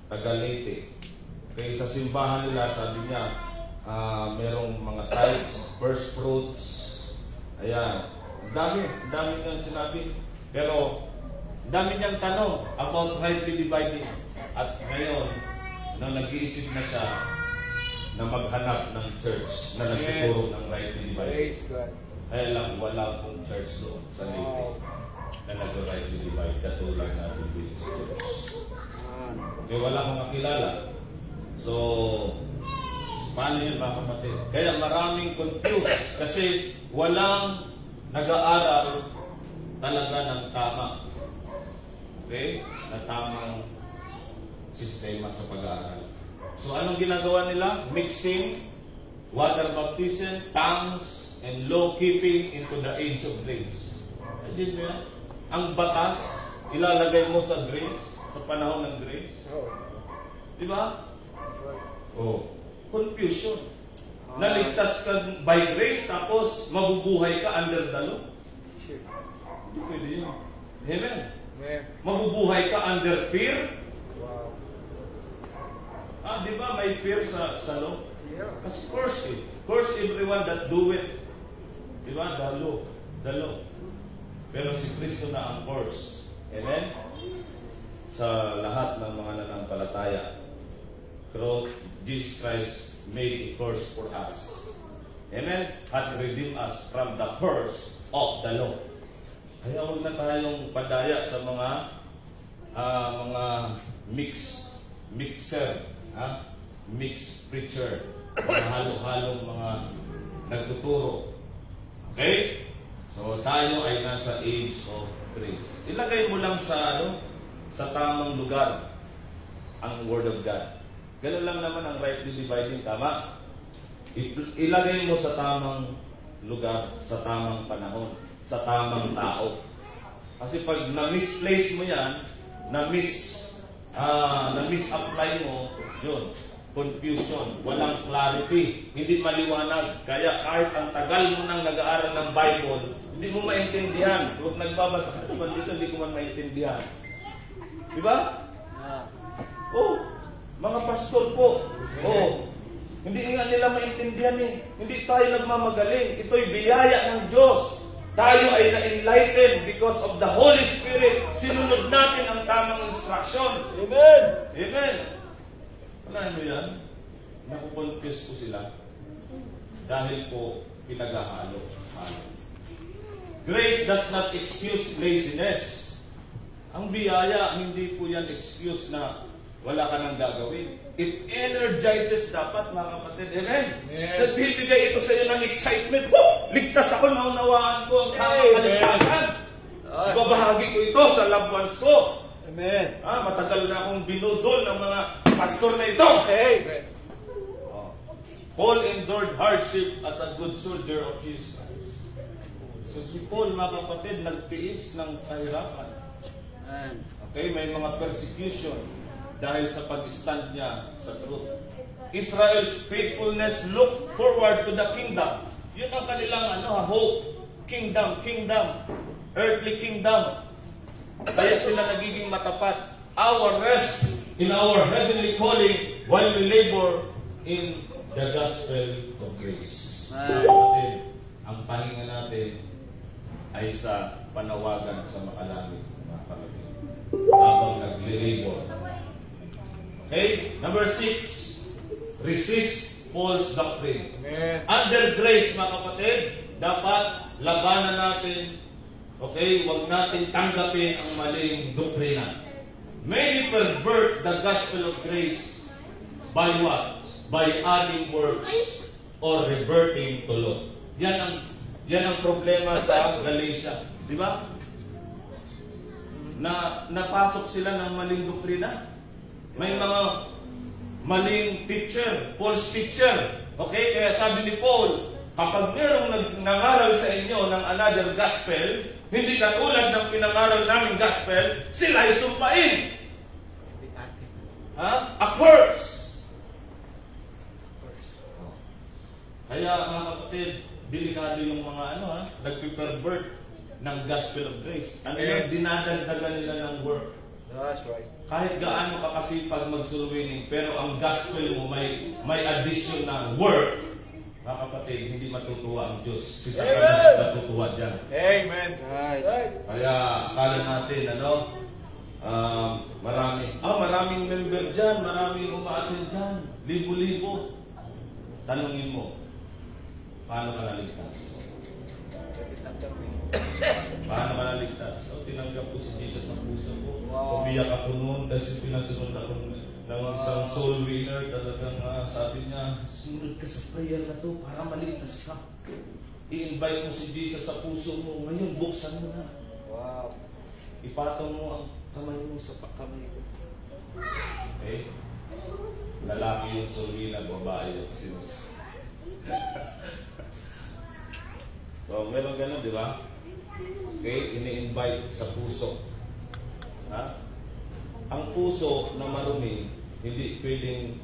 taga-Leyte. Okay, sa simbahan nila, sabi niya, merong mga tithes, first fruits. Ayan. Ang dami niyang sinabi. Pero, dami niyang tanong about rightly dividing. At ngayon, nang nag-iisip na siya na maghanap ng church na nagtuturo ng rightly dividing. Praise God. Kaya lang, wala pong church doon sa Leyte na nag-rightly divide. Katulad natin dito sa church. Okay, wala akong makilala. So, paano yun, mga kapatid? Kaya maraming confused kasi walang nag-aaral talaga ng tama. Okay? Na tamang sistema sa pag-aaral. So, anong ginagawa nila? Mixing water baptism, tongues, and law-keeping into the age of grace. Imagine mo yan? Ang batas, ilalagay mo sa grace, sa panahon ng grace. Di ba? Oh, confusion. Naligtas ka by grace, tapos mabubuhay ka under the law. Hindi pwede yun. Amen. Mabubuhay ka under fear. Wow. Di ba may fear sa law? Yeah. Kasi curse everyone that do it. Di ba? The law. Pero si Kristo na ang curse. Amen? Sa lahat ng mga nanampalataya. Pero Jesus Christ made a curse for us. Amen? At redeem us from the curse of the law. Kaya huwag na tayong padaya sa mga mixer, mixed preacher, mga halo-halong mga nagtuturo. Okay? So tayo ay nasa age of grace. Ilagay mo lang sa tamang lugar ang Word of God. Ganun lang naman ang rightly dividing, tama? Ilagay mo sa tamang lugar, sa tamang panahon, sa tamang tao. Kasi pag na-misplace mo yan, na-misapply mo, yun, confusion, walang clarity, hindi maliwanag. Kaya kahit ang tagal mo nang nag-aaral ng Bible, hindi mo maintindihan. Kung nagbabasa ka naman dito, hindi ko man maintindihan. Di ba? Oh, mga pastor po. Oh, hindi nga nila maintindihan eh. Hindi tayo nagmamagaling. Ito'y biyaya ng Diyos. Tayo ay na-enlightened because of the Holy Spirit. Sinunod natin ang tamang instruction. Amen! Amen! Wala mo yan? Nakukonfuse ko sila. Dahil po pinaghahalo. Grace does not excuse laziness. Ang biyaya, hindi po yan excuse na wala ka nang gagawin. It energizes dapat, mga kapatid. Amen? Nagbibigay ito sa iyo ng excitement. Ligtas ako, naunawaan ko ang kaligtasan. Ibabahagi ko ito sa loved ones ko. Amen. Matagal na akong binudol ng mga pastor na ito. Amen. Paul endured hardship as a good soldier of Jesus Christ. So si Paul, mga kapatid, nagtiis ng kahirapan. Okay, may mga persecution dahil sa pag-stand niya sa truth. Israel's faithfulness looked forward to the kingdom. Yun ang kanilang hope. Kingdom, earthly kingdom. Kaya sila nagiging matapat. Our rest in our heavenly calling while we labor in the gospel of grace. Kapatid, ang pahinga natin ay sa panawagan sa makalangit. Habang nagli-labor. Okay? Number 6, resist false doctrine. Amen. Under grace, mga kapatid, dapat labanan natin, okay, huwag natin tanggapin ang maling doktrina. Many pervert the gospel of grace by what? By adding works or reverting to law. Yan ang problema sa Galatia. Di ba? Napasok sila ng maling doktrina. May mga maling teacher, false teacher. Okay? Kaya sabi ni Paul, kapag mayroong nangaral sa inyo ng another gospel, hindi katulad ng pinangaral naming gospel, sila ay sumpain. A curse. Kaya mga kapatid, delikado yung mga nagpipervert ng gospel of grace. Yung dinadagdagan nila ng work. That's right. Kahit gaano ka kasipag mag-soul-winning, pero ang gospel mo may addition na work, mga kapatid, hindi matutuwa ang Diyos. Si Satanas matutuwa dyan. Amen. Right. Kaya akala natin, maraming member dyan, maraming umaatin dyan, libo-libo. Tanungin mo, paano ka naligtas? Paano ka naligtas? Tinanggap ko si Jesus sa puso ko. Wow. Umiyak ako noon kasi pinasunod ako ng isang soul winner. Talagang sabi niya, sunod ka sa prayer na to para maligtas ka. I-invite mo si Jesus sa puso mo. Ngayon, buksan mo na. Wow. Ipatong mo ang kamay mo sa kamay ko. Okay? Lalaki yung soul winner, babae yung sinus. So, meron ganun, di ba? Okay, ini-invite sa puso. Ha? Ang puso na marumi, hindi pwedeng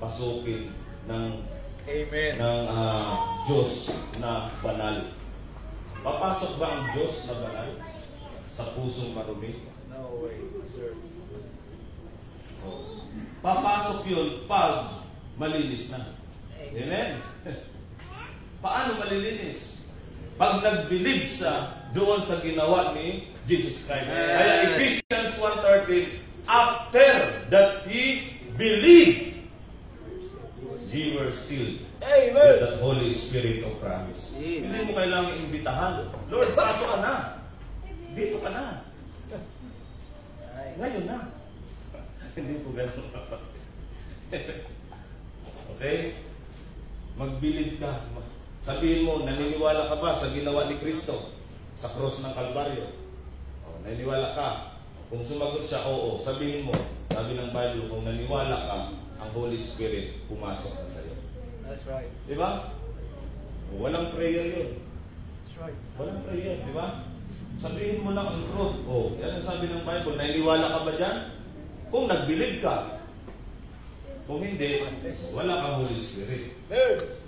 pasukin ng Amen. Diyos na banal. Papasok ba ang Diyos na banal sa pusong marumi? No way, sir. Papasok yun pag malinis na. Amen? Paano malilinis? Pag nag-believe doon sa ginawa ni Jesus Christ. Kaya Ephesians 1:13, after that he believed, ye were sealed with the Holy Spirit of promise. Hindi mo kailangang imbitahan. Lord, pasok ka na. Dito ka na. Ngayon na. Hindi po ganun. Okay? Mag-believe ka. Sabihin mo, naniniwala ka ba sa ginawa ni Kristo sa cross ng Kalbaryo? Naniniwala ka? Kung sumagot siya, oo. Sabihin mo, sabi ng Bible, kung naniwala ka, ang Holy Spirit pumasok na sa'yo. That's right. Di ba? Walang prayer yun. That's right. Walang prayer, di ba? Sabihin mo lang ang truth. Yan ang sabi ng Bible. Naniniwala ka ba dyan? Kung nag-believe ka. Kung hindi, wala kang Holy Spirit.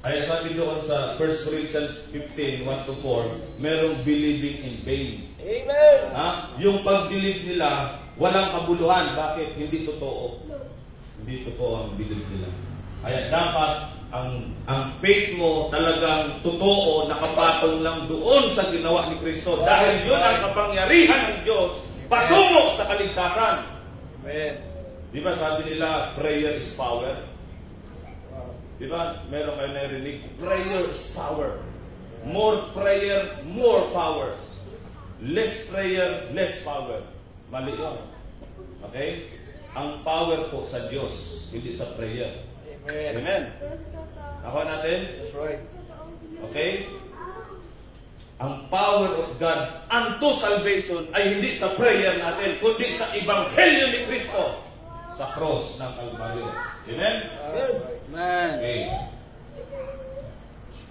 Kaya sabi doon sa 1 Corinthians 15, 1-4, merong believing in vain. Amen. Yung pag-believe nila, walang kabuluhan. Bakit? Hindi totoo. Hindi totoo ang believe nila. Kaya dapat ang faith mo talagang totoo, nakapatong lang doon sa ginawa ni Kristo. Dahil yun ang kapangyarihan ng Diyos patungo sa kaligtasan. Amen. Di ba sabi nila, prayer is power? Di ba? Meron kayo narinig, prayer is power. More prayer, more power. Less prayer, less power. Mali yun. Okay? Ang power po sa Diyos, hindi sa prayer. Amen. Amen. Nakuha natin? That's right. Okay? Ang power of God unto salvation ay hindi sa prayer natin, kundi sa Ebanghelyo ni Kristo sa cross ng Kalbaryo. Amen? Amen. Okay.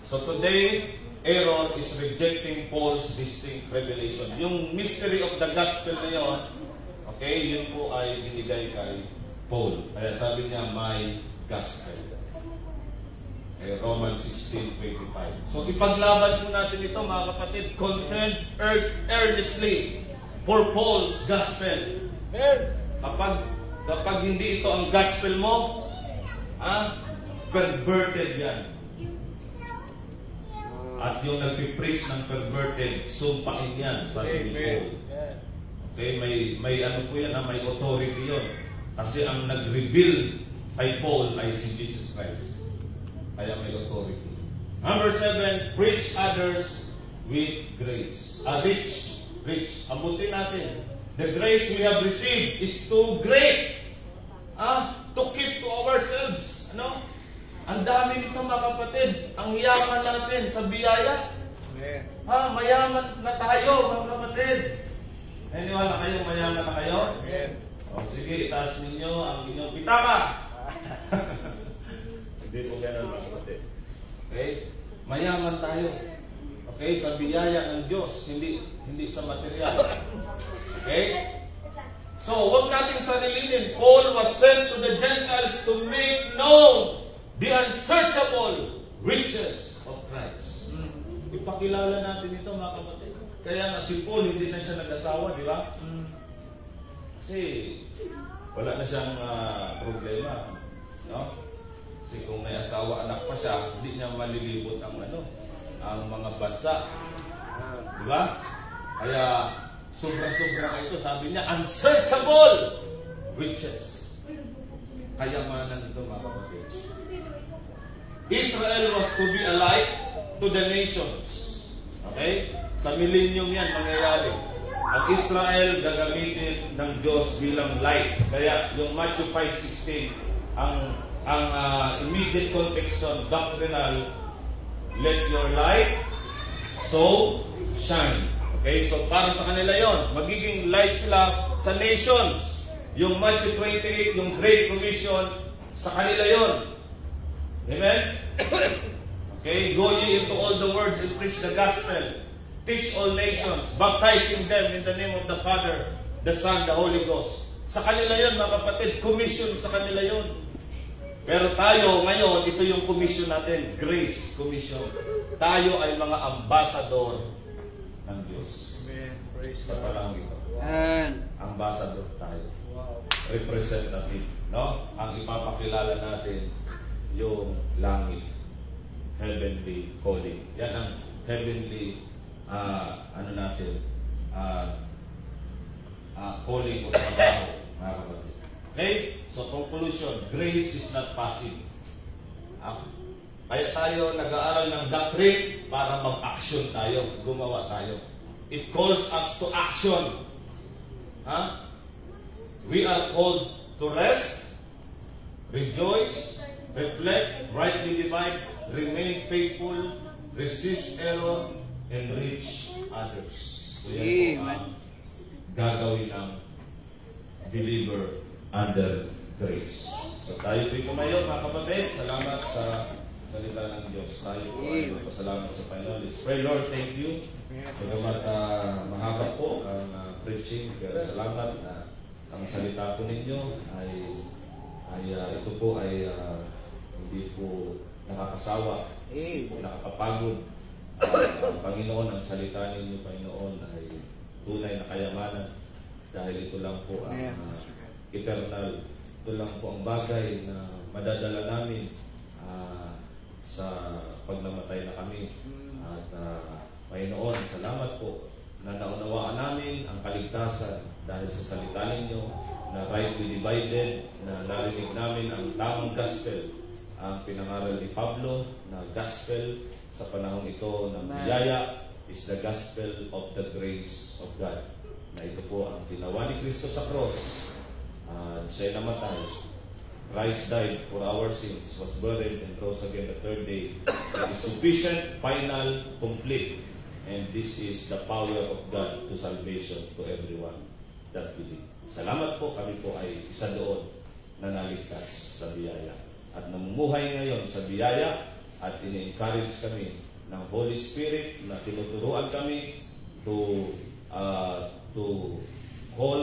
So today, Aaron is rejecting Paul's distinct revelation. Yung mystery of the gospel na yun, okay, yun po ay binigay kay Paul. Kaya sabi niya, my gospel. Okay, Romans 16:25. So ipaglaban po natin ito, mga kapatid. Contend earnestly for Paul's gospel. Kapag hindi ito ang gospel mo, perverted yan. At yung nagpipreach ng perverted, sumpain yan, sabi ni Paul. Okay, may ano po yan, may authority yun. Kasi ang nag-reveal kay Paul ay si Jesus Christ. Kaya may authority. Number 7, preach others with grace. Rich. Abutin natin. The grace we have received is too great to keep to ourselves. Ano? Ang dami nito mga kapatid. Ang yaman natin sa biyaya. Amen. Mayaman na tayo mga kapatid. Naniwala kayo, mayaman na kayo? Amen. O sige, itaas ninyo ang inyong pitaka. Hindi po ganun mga kapatid. Okay? Mayaman tayo. Okay? Sa biyaya ng Diyos, hindi sa material. Okay? So, huwag nating sarilinin. Paul was sent to the Gentiles to make known the unsearchable riches of Christ. Ipakilala natin ito mga kapatid. Kaya nga si Paul hindi na siya nag-asawa, di ba? Kasi wala na siyang problema. No? Kasi kung may asawa, anak pa siya, hindi niya malilibot ang mga bansa. Di ba? Kaya sobra-sobra ito, sabi niya, unsearchable riches. Kayamanan ito mga kapatid. Israel was to be a light to the nations. Okay? Sa millennium yan mangyayari. Ang Israel gagamitin ng Diyos bilang light. Kaya yung Matthew 5:16, ang immediate context on doctrinal, let your light so shine. Okay, so para sa kanila yon, magiging light sila sa nations. Yung Matthew 28, yung Great Commission, sa kanila yon. Amen? Okay, go ye into all the world and preach the gospel. Teach all nations, baptizing them in the name of the Father, the Son, the Holy Ghost. Sa kanila yon mga kapatid, commission sa kanila yon. Pero tayo ngayon, ito yung commission natin, Grace Commission. Tayo ay mga ambassador ng Diyos. Amen. Praise Sa God. palangit. Amen. Ambassador tayo. Wow. Representative. No? Ang ipapakilala natin, yung langit. Heavenly calling. Yan ang heavenly calling o trabaho, mga kapatid. Okay? So, conclusion, grace is not passive. Kaya tayo nag-aaral ng doctrine para mag-action tayo, gumawa tayo. It calls us to action. We are called to rest, rejoice, reflect, rightly divide, remain faithful, resist error, and reach others. So yan po ang gagawin ng believer under grace. So tayo po'y kumayo mga kapatid. Salamat sa salita ng Diyos. Tayo po ay magpasalamat sa Panginoon. Let's pray, Lord, thank you. Bagamat mahaba po ang preaching, pero salamat na ang salita po ninyo ay ito po ay hindi po nakakasawa, nakakapagod. Ang Panginoon, ang salita ninyo, Panginoon, ay tunay na kayamanan dahil ito lang po ang eternal. Ito lang po ang bagay na madadala namin sa pagnamatay na kami. At Panginoon, salamat po na naunawaan namin ang kaligtasan dahil sa salita ninyo na rightly divided, na narinig namin ang tamang gospel, ang pinangaral ni Pablo na gospel sa panahon ito ng biyaya is the gospel of the grace of God. Na ito po ang ginawa ni Kristo sa cross. Siya'y namatay. Christ died for our sins, was buried, and rose again the third day. It is sufficient, final, complete. And this is the power of God to salvation to everyone that believes. Salamat po, kami po ay isa doon na naligtas sa biyaya. At namumuhay ngayon sa biyaya at ini-encourage kami ng Holy Spirit na tinuturuan kami to call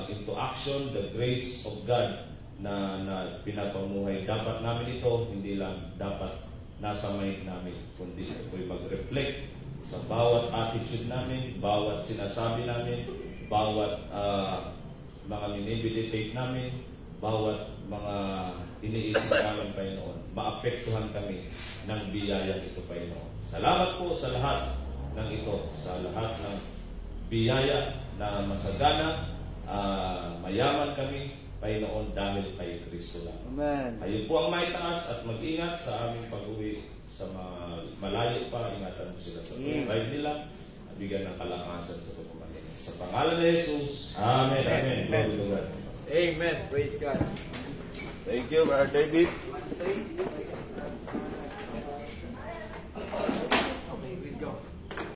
into action the grace of God na pinapamuhay. Dapat namin ito, hindi lang dapat nasa mind namin, kundi ito'y mag-reflect sa bawat attitude namin, bawat sinasabi namin, bawat mga minimeditate namin, bawat mga iniisip namin, Panginoon. Maapektuhan kami ng biyaya ito, Panginoon. Salamat po sa lahat ng ito, sa lahat ng biyaya na masagana, mayaman kami, Panginoon dahil kay Kristo lang. Amen. Ayun po ang may taas at mag-ingat sa aming pag-uwi sa mga malayo pa. Ingatan mo sila sa pag-ride nila at bigyan ng kalakasan sa pagkumanin. Sa pangalan ni Jesus, Amen. Amen. Amen. Glory to God. Amen. Praise God. Thank you, Brother David.